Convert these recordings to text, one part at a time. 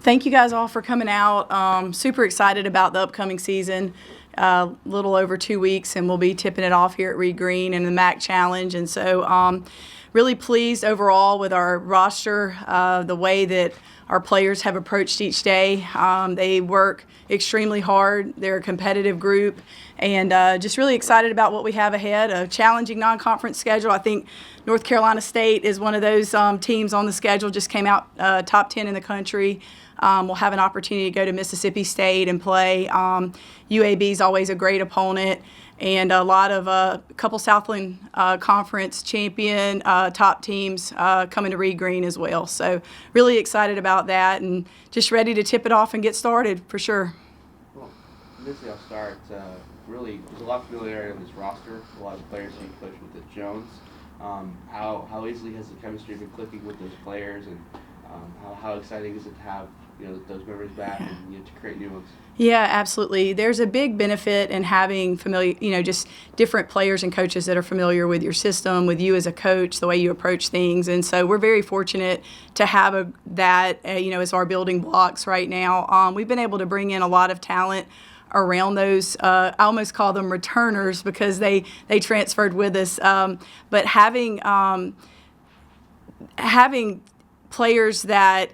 thank you guys all for coming out. Super excited about the upcoming season. Little over 2 weeks, and we'll be tipping it off here at Reed Green and the MAC Challenge. And so really pleased overall with our roster, the way that our players have approached each day. They work extremely hard. They're a competitive group, and just really excited about what we have ahead. A challenging non-conference schedule. I think North Carolina State is one of those teams on the schedule, just came out top 10 in the country. We'll have an opportunity to go to Mississippi State and play. UAB is always a great opponent, and a couple Southland Conference champion top teams coming to Reed Green as well. So really excited about that, and just ready to tip it off and get started for sure. Well, Missy, I'll start. Really, there's a lot of familiarity on this roster. A lot of players being coached with the Jones. How easily has the chemistry been clicking with those players, and how exciting is it to have those memories back and to create new ones? Yeah, absolutely. There's a big benefit in having just different players and coaches that are familiar with your system, with you as a coach, the way you approach things. And so we're very fortunate to have that as our building blocks right now. We've been able to bring in a lot of talent around those. I almost call them returners because they transferred with us. But having players that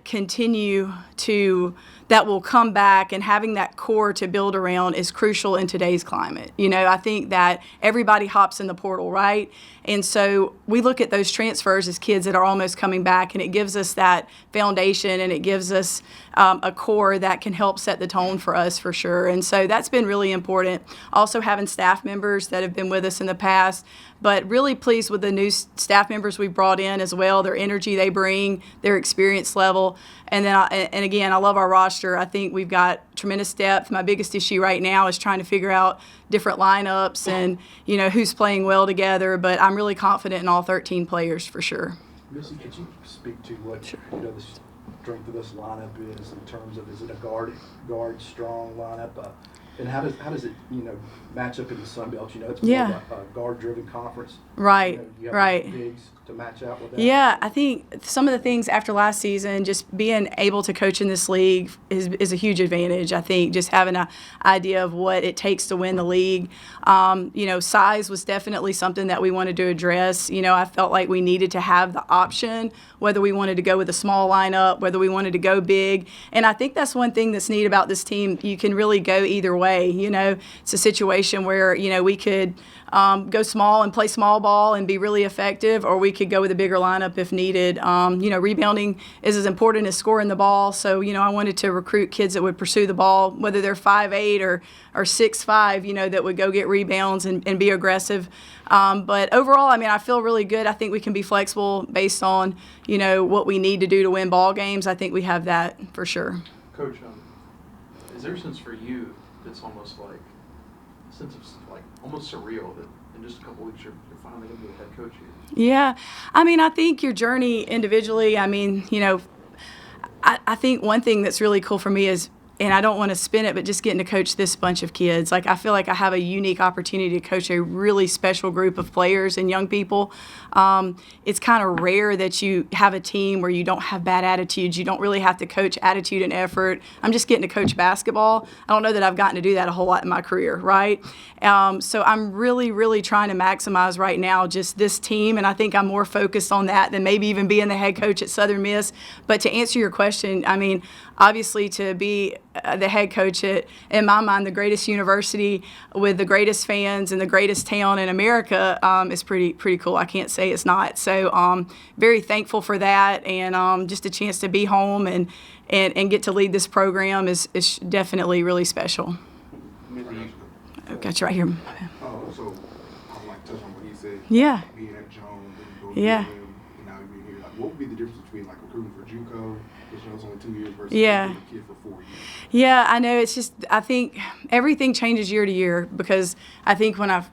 that will come back and having that core to build around is crucial in today's climate. I think that everybody hops in the portal, right? And so we look at those transfers as kids that are almost coming back, and it gives us that foundation, and it gives us a core that can help set the tone for us for sure. And so that's been really important. Also having staff members that have been with us in the past, but really pleased with the new staff members we brought in as well, their energy they bring, their experience level. And then, again, I love our roster. I think we've got tremendous depth. My biggest issue right now is trying to figure out different lineups and, who's playing well together. But I'm really confident in all 13 players for sure. Missy, could you speak to what the strength of this lineup is in terms of, is it a guard strong lineup? And how does it match up in the Sun Belt? It's more of a guard-driven conference. Right, you have right. Bigs to match out with that. Yeah, I think some of the things after last season, just being able to coach in this league is a huge advantage. I think just having an idea of what it takes to win the league. Size was definitely something that we wanted to address. I felt like we needed to have the option, whether we wanted to go with a small lineup, whether we wanted to go big. And I think that's one thing that's neat about this team. You can really go either way. It's a situation where, we could go small and play small ball and be really effective, or we could go with a bigger lineup if needed. Rebounding is as important as scoring the ball. So, I wanted to recruit kids that would pursue the ball, whether they're 5'8" or 6'5", that would go get rebounds and be aggressive. But overall, I feel really good. I think we can be flexible based on, what we need to do to win ball games. I think we have that for sure. Coach, is there a sense for you that's almost like a sense of almost surreal that in just a couple weeks you're finally going to be the head coach here? Yeah. I think your journey individually, I think one thing that's really cool for me is, and I don't want to spin it, but just getting to coach this bunch of kids. I feel like I have a unique opportunity to coach a really special group of players and young people. It's kind of rare that you have a team where you don't have bad attitudes. You don't really have to coach attitude and effort. I'm just getting to coach basketball. I don't know that I've gotten to do that a whole lot in my career, right? So I'm really, really trying to maximize right now just this team, and I think I'm more focused on that than maybe even being the head coach at Southern Miss. But to answer your question, obviously to be the head coach at, in my mind, the greatest university with the greatest fans and the greatest town in America is pretty cool. I can't say it's not. So very thankful for that, and just a chance to be home and get to lead this program is definitely really special. I've got you right here. So I'd like to touch on what he said. Yeah. Being at Jones and Yeah. and now you're here. What would be the difference between recruiting for JUCO, which was only 2 years, versus Yeah. recruiting a kid for 4 years? Yeah, I know. It's just, I think everything changes year to year, because I think when I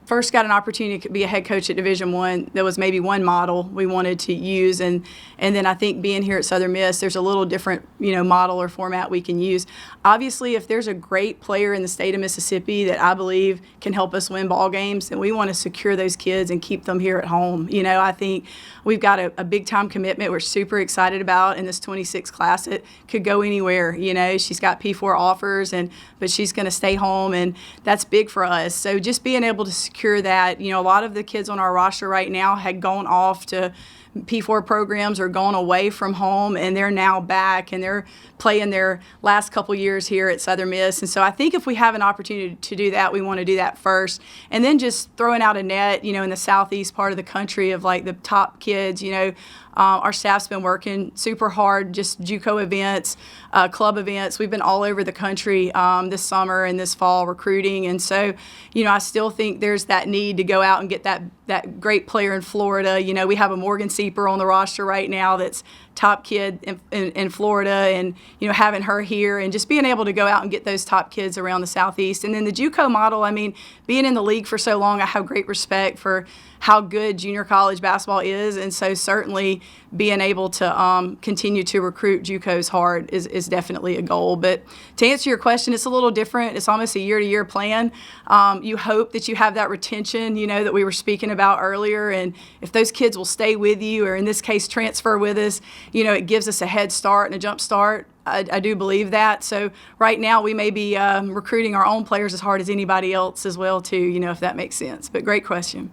first got an opportunity to be a head coach at Division I, there was maybe one model we wanted to use, and then I think being here at Southern Miss, there's a little different model or format we can use. Obviously, if there's a great player in the state of Mississippi that I believe can help us win ball games, then we want to secure those kids and keep them here at home. I think we've got a big time commitment we're super excited about in this 26 class. It could go anywhere. She's got P4 offers, but she's going to stay home, and that's big for us. So just being able to secure that. A lot of the kids on our roster right now had gone off to P4 programs or gone away from home, and they're now back and they're playing their last couple years here at Southern Miss. And so I think if we have an opportunity to do that, we want to do that first. And then just throwing out a net, in the southeast part of the country of like the top kids, our staff's been working super hard, just JUCO events, club events. We've been all over the country this summer and this fall recruiting. And so, I still think there's that need to go out and get that great player in Florida. We have a Morgan Sieper on the roster right now that's top kid in Florida, and having her here and just being able to go out and get those top kids around the southeast. And then the JUCO model, being in the league for so long, I have great respect for how good junior college basketball is, and so certainly being able to continue to recruit JUCOs hard is definitely a goal. But to answer your question, it's a little different. It's almost a year-to-year plan. You hope that you have that retention, that we were speaking about earlier, and if those kids will stay with you, or in this case transfer with us, it gives us a head start and a jump start. I do believe that. So right now we may be recruiting our own players as hard as anybody else as well too, if that makes sense. But great question.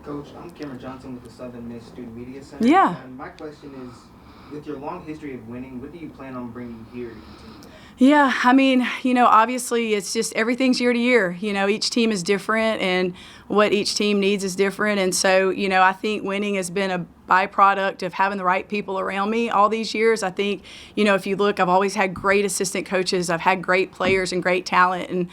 Coach, I'm Cameron Johnson with the Southern Miss Student Media Center. Yeah. And my question is, with your long history of winning, what do you plan on bringing here to continue that? Yeah, obviously it's just everything's year to year. Each team is different and what each team needs is different. And so, I think winning has been a byproduct of having the right people around me all these years. I think, if you look, I've always had great assistant coaches. I've had great players and great talent. And,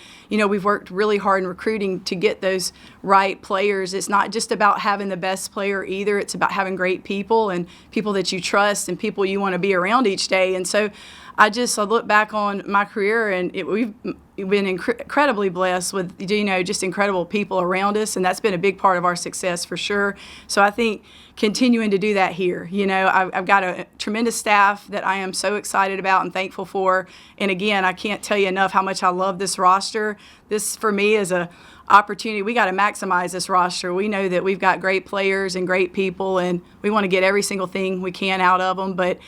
we've worked really hard in recruiting to get those right players. It's not just about having the best player either. It's about having great people and people that you trust and people you want to be around each day. And so I look back on my career, and we've been incredibly blessed with, just incredible people around us, and that's been a big part of our success for sure. So I think continuing to do that here. I've got a tremendous staff that I am so excited about and thankful for. And again, I can't tell you enough how much I love this roster. This, for me, is a opportunity. We got to maximize this roster. We know that we've got great players and great people, and we want to get every single thing we can out of them. But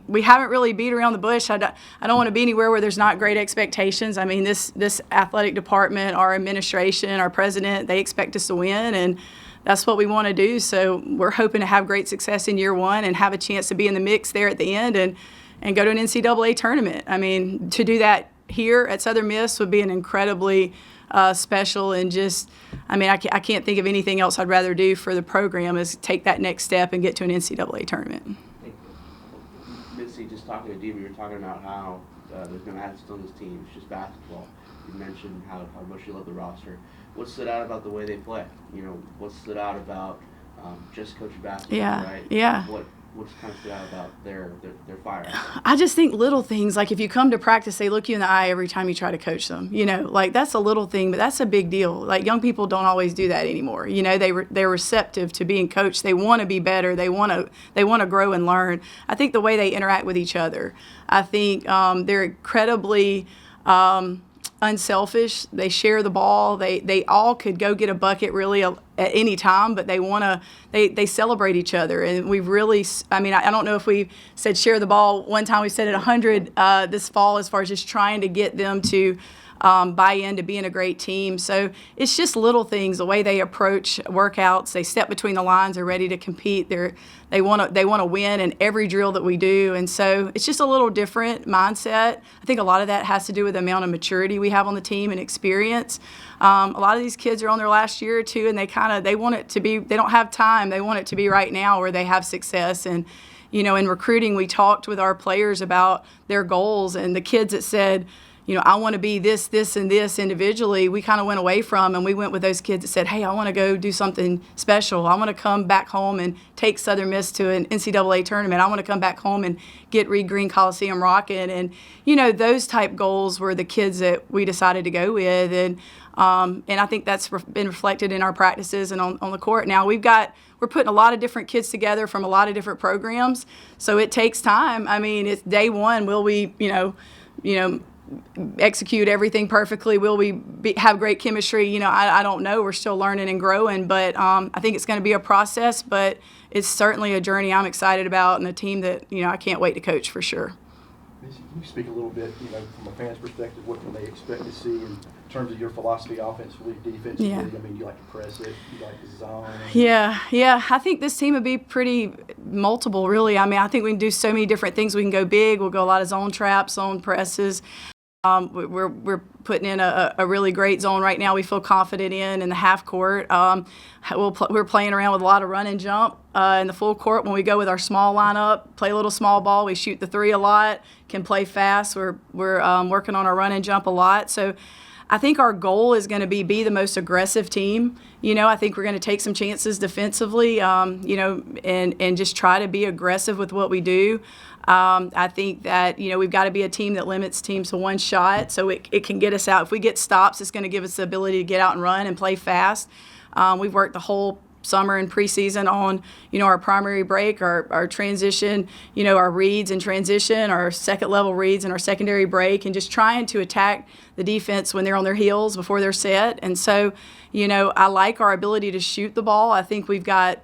we haven't really beat around the bush. I don't want to be anywhere where there's not great expectations. This athletic department, our administration, our president, they expect us to win, and that's what we want to do. So we're hoping to have great success in year one and have a chance to be in the mix there at the end and go to an NCAA tournament. To do that here at Southern Miss would be an incredibly special, and just, I can't think of anything else I'd rather do for the program is take that next step and get to an NCAA tournament. Missy, just talking to Dee, we were talking about how there's no attitude on this team. It's just basketball. You mentioned how much you love the roster. What stood out about the way they play? What stood out about just coaching basketball? Yeah, right? yeah. What's kind of stood out about their fire? I just think little things, like if you come to practice, they look you in the eye every time you try to coach them. That's a little thing, but that's a big deal. Like, young people don't always do that anymore. They're receptive to being coached. They want to be better. They want to grow and learn. I think the way they interact with each other. I think they're incredibly unselfish. They share the ball. They all could go get a bucket really at any time, but they celebrate each other. And we really, I don't know if we said share the ball one time. We said it 100 this fall, as far as just trying to get them to buy into being a great team. So it's just little things, the way they approach workouts. They step between the lines. They're ready to compete. They want to win in every drill that we do. And so it's just a little different mindset. I think a lot of that has to do with the amount of maturity we have on the team and experience. A lot of these kids are on their last year or two, and they want it to be, they don't have time. They want it to be right now where they have success. And in recruiting, we talked with our players about their goals, and the kids that said, I want to be this, and this individually, we kind of went away from, and we went with those kids that said, hey, I want to go do something special. I want to come back home and take Southern Miss to an NCAA tournament. I want to come back home and get Reed Green Coliseum rocking. And, those type goals were the kids that we decided to go with. And And I think that's been reflected in our practices and on the court. Now we're putting a lot of different kids together from a lot of different programs, so it takes time. I mean, it's day one. Will we, execute everything perfectly? Will we have great chemistry? I don't know. We're still learning and growing, but I think it's going to be a process, but it's certainly a journey I'm excited about and a team that, I can't wait to coach for sure. Missy, can you speak a little bit, from a fan's perspective, what can they expect to see in terms of your philosophy offensively, defensively? Yeah. I mean, you like to press it, you like to zone. Yeah. I think this team would be pretty multiple, really. I mean, I think we can do so many different things. We can go big. We'll go a lot of zone traps, zone presses. We're putting in a really great zone right now. We feel confident in the half court. We're playing around with a lot of run and jump in the full court. When we go with our small lineup, play a little small ball. We shoot the three a lot. Can play fast. We're working on our run and jump a lot. So I think our goal is going to be the most aggressive team. I think we're going to take some chances defensively. And just try to be aggressive with what we do. I think that, we've got to be a team that limits teams to one shot, so it can get us out. If we get stops, it's going to give us the ability to get out and run and play fast. We've worked the whole summer and preseason on, our primary break, our transition, our reads and transition, our second level reads and our secondary break, and just trying to attack the defense when they're on their heels before they're set. And so, I like our ability to shoot the ball. I think we've got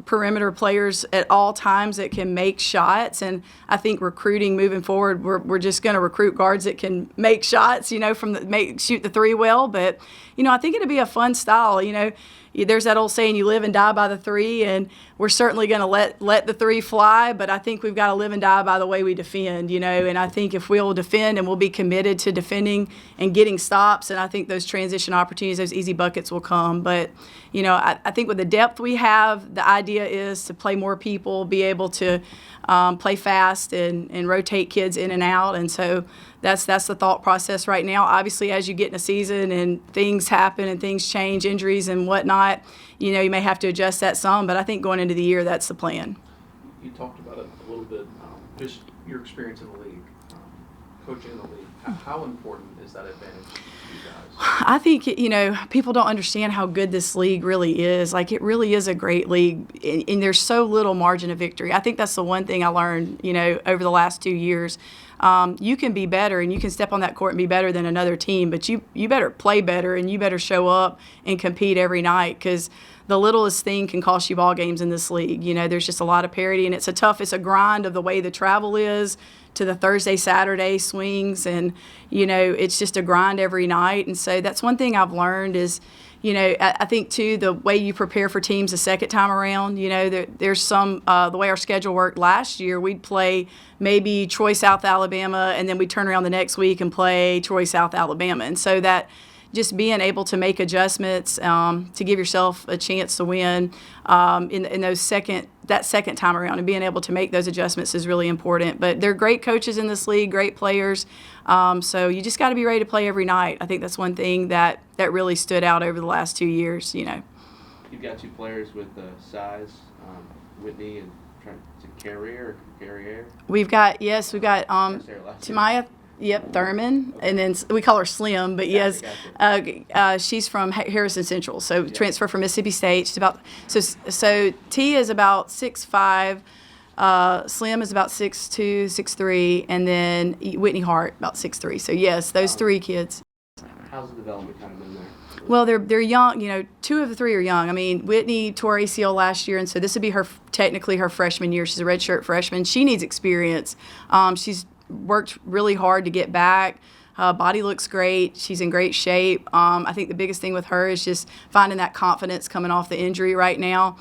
perimeter players at all times that can make shots, and I think recruiting moving forward, we're just going to recruit guards that can make shots, shoot the three well. But I think it'll be a fun style. There's that old saying, you live and die by the three, and we're certainly going to let the three fly, but I think we've got to live and die by the way we defend, and I think if we'll defend and we'll be committed to defending and getting stops, and I think those transition opportunities, those easy buckets will come. But, I think with the depth we have, the idea is to play more people, be able to play fast and rotate kids in and out, and so that's the thought process right now. Obviously, as you get in a season and things happen and things change, injuries and whatnot, you may have to adjust that some, but I think going into the year, that's the plan. You talked about it a little bit, just your experience in the league, coaching in the league. How important is that advantage to you guys? I think, people don't understand how good this league really is. Like, it really is a great league, and there's so little margin of victory. I think that's the one thing I learned, over the last 2 years. You can be better, and you can step on that court and be better than another team, but you better play better, and you better show up and compete every night, because the littlest thing can cost you ball games in this league. There's just a lot of parity, and it's a grind of the way the travel is to the Thursday, Saturday swings, and, it's just a grind every night. And so that's one thing I've learned is, I think, too, the way you prepare for teams the second time around, there's some, the way our schedule worked last year, we'd play maybe Troy, South Alabama, and then we'd turn around the next week and play Troy, South Alabama. And so that just being able to make adjustments to give yourself a chance to win in that second time around, and being able to make those adjustments is really important. But they're great coaches in this league, great players. So you just got to be ready to play every night. I think that's one thing that really stood out over the last 2 years. You've got two players with size, Whitney and Carrier. We've got Tamaya. Yep, Thurman, and then we call her Slim, but yes, she's from Harrison Central, so transfer from Mississippi State. She's so T is about 6'5", Slim is about 6'2", 6'3", and then Whitney Hart about 6'3". So yes, those three kids. How's the development kind of been there? Well, they're young. Two of the three are young. I mean, Whitney tore ACL last year, and so this would be technically her freshman year. She's a redshirt freshman. She needs experience. She's worked really hard to get back. Body looks great. She's in great shape. I think the biggest thing with her is just finding that confidence coming off the injury right now.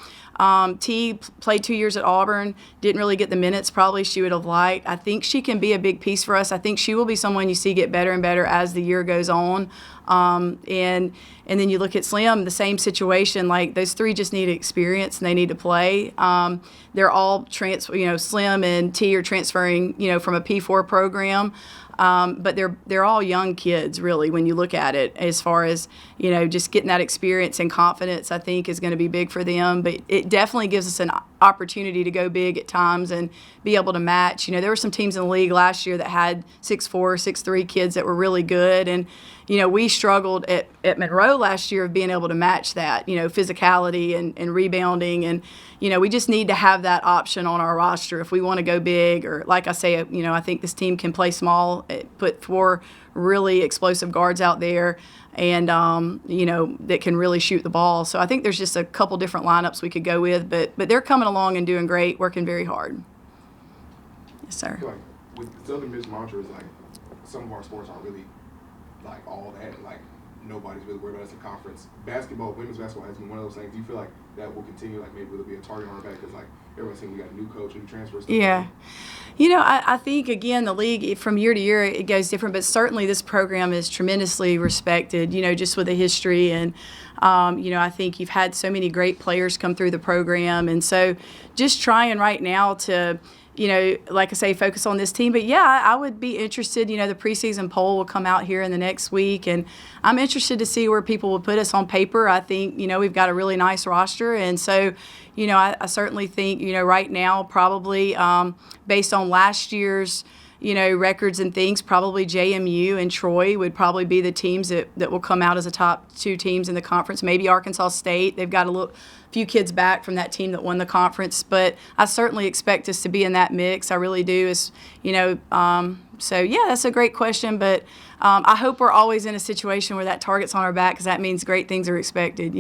T played 2 years at Auburn, didn't really get the minutes probably she would have liked. I think she can be a big piece for us. I think she will be someone you see get better and better as the year goes on. And then you look at Slim, the same situation. Like, those three just need experience and they need to play. They're all Slim and T are transferring, from a P4 program. But they're all young kids, really, when you look at it, as far as, just getting that experience and confidence, I think, is going to be big for them. But it definitely gives us an opportunity to go big at times and be able to match. There were some teams in the league last year that had 6'4", 6'3" kids that were really good. And, we struggled at Monroe last year of being able to match that, physicality and rebounding. And, we just need to have that option on our roster if we want to go big, or like I say, I think this team can play small, put 4 really explosive guards out there and, that can really shoot the ball. So I think there's just a couple different lineups we could go with, but they're coming along and doing great, working very hard. Yes, sir. I feel like with Southern Miss mantra is like some of our sports aren't really like all that. Like nobody's really worried about us in conference. Basketball, women's basketball has been one of those things. Do you feel like that will continue? Like maybe it'll be a target on our back because like everyone's saying we got a new coach, new transfer stuff. Yeah. I think, again, the league from year to year, it goes different, but certainly this program is tremendously respected, just with the history. And, I think you've had so many great players come through the program. And so just trying right now to, like I say, focus on this team. But, yeah, I would be interested. The preseason poll will come out here in the next week. And I'm interested to see where people will put us on paper. I think, we've got a really nice roster. And so, I certainly think, right now probably based on last year's, records and things, probably JMU and Troy would probably be the teams that will come out as the top 2 teams in the conference. Maybe Arkansas State. They've got a few kids back from that team that won the conference. But I certainly expect us to be in that mix. I really do. So, yeah, that's a great question. But I hope we're always in a situation where that target's on our back, because that means great things are expected,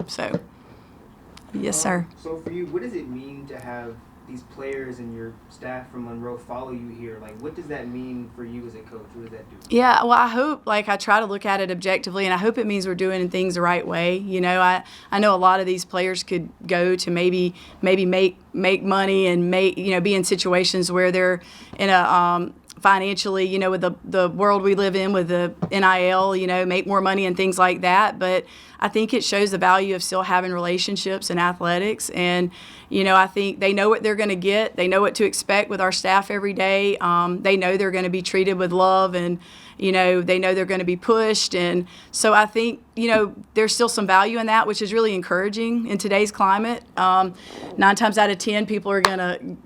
So, yes, sir. So for you, what does it mean to have these players and your staff from Monroe follow you here? Like, what does that mean for you as a coach? What does that do? Yeah, well, I hope, I try to look at it objectively, and I hope it means we're doing things the right way. I know a lot of these players could go to maybe make money and be in situations where they're in a financially, with the world we live in with the NIL, make more money and things like that. But I think it shows the value of still having relationships in athletics. And, I think they know what they're going to get. They know what to expect with our staff every day. They know they're going to be treated with love, and, they know they're going to be pushed. And so I think, there's still some value in that, which is really encouraging in today's climate. 9 times out of 10, people are going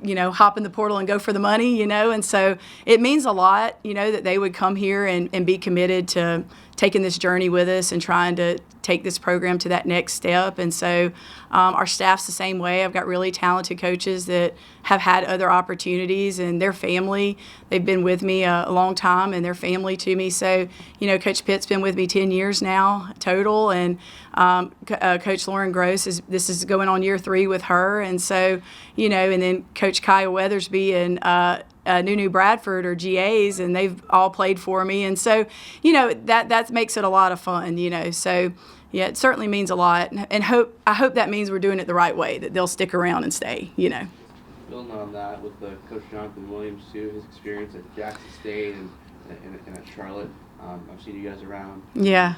to, hop in the portal and go for the money, And so it means a lot, that they would come here and be committed to taking this journey with us and trying to take this program to that next step. And so our staff's the same way. I've got really talented coaches that have had other opportunities, and their family, they've been with me a long time, and their family to me. So, Coach Pitt's been with me 10 years now total, and Coach Lauren Gross, this is going on year 3 with her. And so, and then Coach Kyle Weathersby and Nunu Bradford are GAs, and they've all played for me. And so, that makes it a lot of fun, So, yeah, it certainly means a lot. And I hope that means we're doing it the right way, that they'll stick around and stay, Building on that with Coach Jonathan Williams, too, his experience at Jackson State and at Charlotte. I've seen you guys around. Yeah.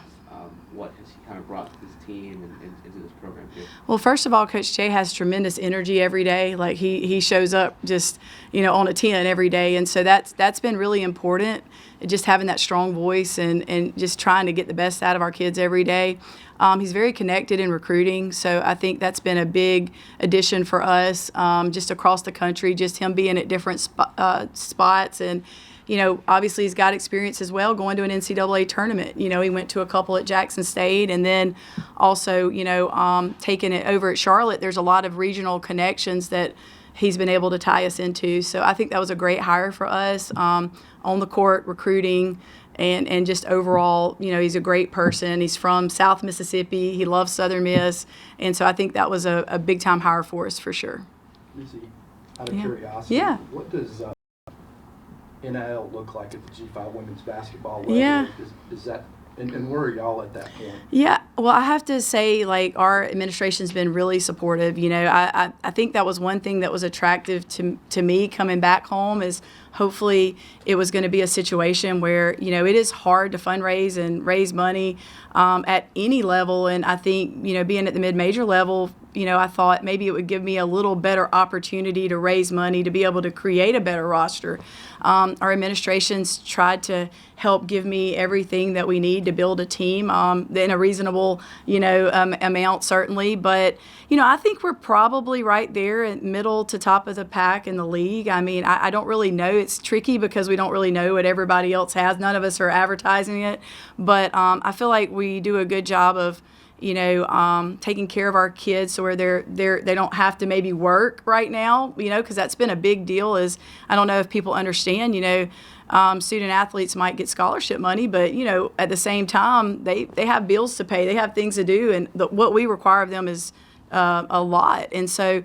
What has he kind of brought to this team and into this program too? Well, first of all, Coach Jay has tremendous energy every day. Like he shows up just, on a 10 every day. And so that's been really important, just having that strong voice and just trying to get the best out of our kids every day. He's very connected in recruiting, so I think that's been a big addition for us, just across the country, just him being at different spots. And, obviously he's got experience as well going to an NCAA tournament. He went to a couple at Jackson State, and then also, taking it over at Charlotte. There's a lot of regional connections that he's been able to tie us into. So I think that was a great hire for us, on the court, recruiting, and just overall, he's a great person. He's from South Mississippi. He loves Southern Miss. And so I think that was a big-time hire for us for sure. Missy, out of curiosity, what does NIL look like at the G5 women's basketball level? Yeah. Is that, and where are y'all at that point? Yeah, well, I have to say, our administration's been really supportive. I think that was one thing that was attractive to me coming back home, is hopefully it was going to be a situation where, it is hard to fundraise and raise money at any level. And I think, being at the mid-major level, I thought maybe it would give me a little better opportunity to raise money to be able to create a better roster. Our administration's tried to help give me everything that we need to build a team in a reasonable, amount, certainly. But, I think we're probably right there at middle to top of the pack in the league. I mean, I don't really know. it's tricky because we don't really know what everybody else has. None of us are advertising it, but I feel like we do a good job of, taking care of our kids so where they don't have to maybe work right now, because that's been a big deal. Is I don't know if people understand, student athletes might get scholarship money, but at the same time they have bills to pay, they have things to do, and what we require of them is a lot. And so,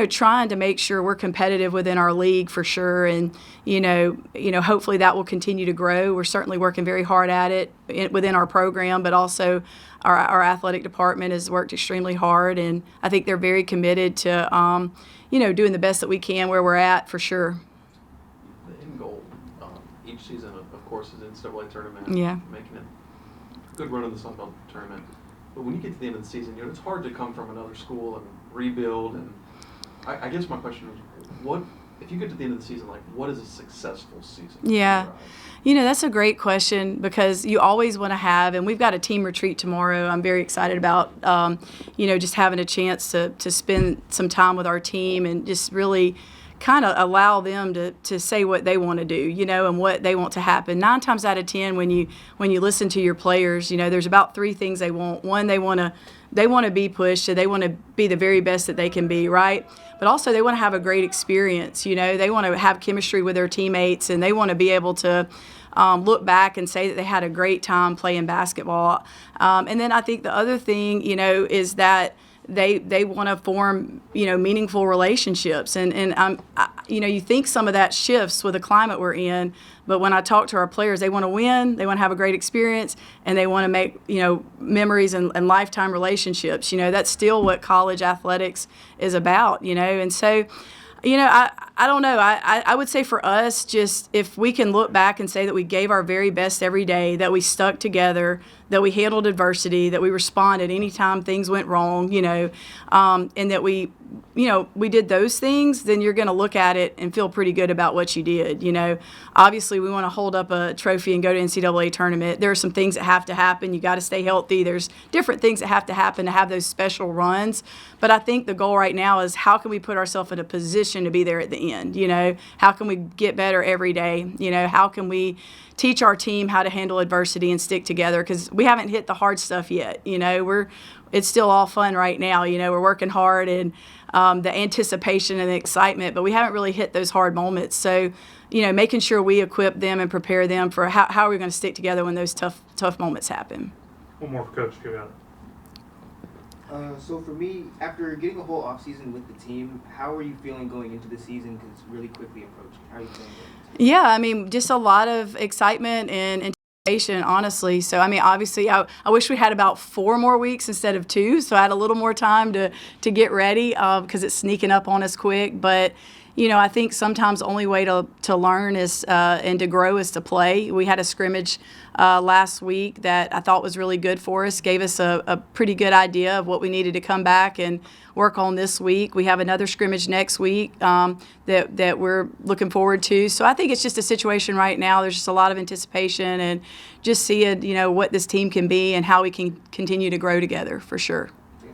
trying to make sure we're competitive within our league for sure. And, hopefully that will continue to grow. We're certainly working very hard at it within our program, but also our athletic department has worked extremely hard. And I think they're very committed to, doing the best that we can where we're at for sure. The end goal each season, of course, is NCAA tournament. Yeah. Making a good run in the Sun Belt tournament. But when you get to the end of the season, it's hard to come from another school and rebuild. And I guess my question is, what if you get to the end of the season, what is a successful season? Yeah. That's a great question because you always want to have, and we've got a team retreat tomorrow. I'm very excited about, just having a chance to spend some time with our team and just really kind of allow them to say what they want to do, and what they want to happen. 9 times out of 10, when you listen to your players, there's about 3 things they want. One, they want to be pushed, so they want to be the very best that they can be, right? But also they want to have a great experience. They want to have chemistry with their teammates, and they want to be able to look back and say that they had a great time playing basketball. And then I think the other thing, is that they want to form, meaningful relationships. And you think some of that shifts with the climate we're in, but when I talk to our players, they want to win, they want to have a great experience, and they want to make, memories and lifetime relationships. That's still what college athletics is about, And so, I don't know. I would say for us, just if we can look back and say that we gave our very best every day, that we stuck together, that we handled adversity, that we responded anytime things went wrong, and that we did those things, then you're going to look at it and feel pretty good about what you did. Obviously we want to hold up a trophy and go to NCAA tournament. There are some things that have to happen. You got to stay healthy. There's different things that have to happen to have those special runs. But I think the goal right now is how can we put ourselves in a position to be there at the end? How can we get better every day? How can we teach our team how to handle adversity and stick together? Because we haven't hit the hard stuff yet. It's still all fun right now. We're working hard and the anticipation and the excitement, but we haven't really hit those hard moments. So, making sure we equip them and prepare them for how we're going to stick together when those tough moments happen. One more for Coach. Go ahead. So for me, after getting a whole offseason with the team, how are you feeling going into the season? Because it's really quickly approaching. How are you feeling going into it? Yeah, just a lot of excitement and anticipation, honestly. So, obviously, I wish we had about 4 more weeks instead of 2, so I had a little more time to get ready because it's sneaking up on us quick. But, I think sometimes the only way to learn is and to grow is to play. We had a scrimmage last week that I thought was really good for us, gave us a pretty good idea of what we needed to come back and work on this week. We have another scrimmage next week that we're looking forward to. So I think it's just a situation right now. There's just a lot of anticipation and just seeing, what this team can be and how we can continue to grow together for sure.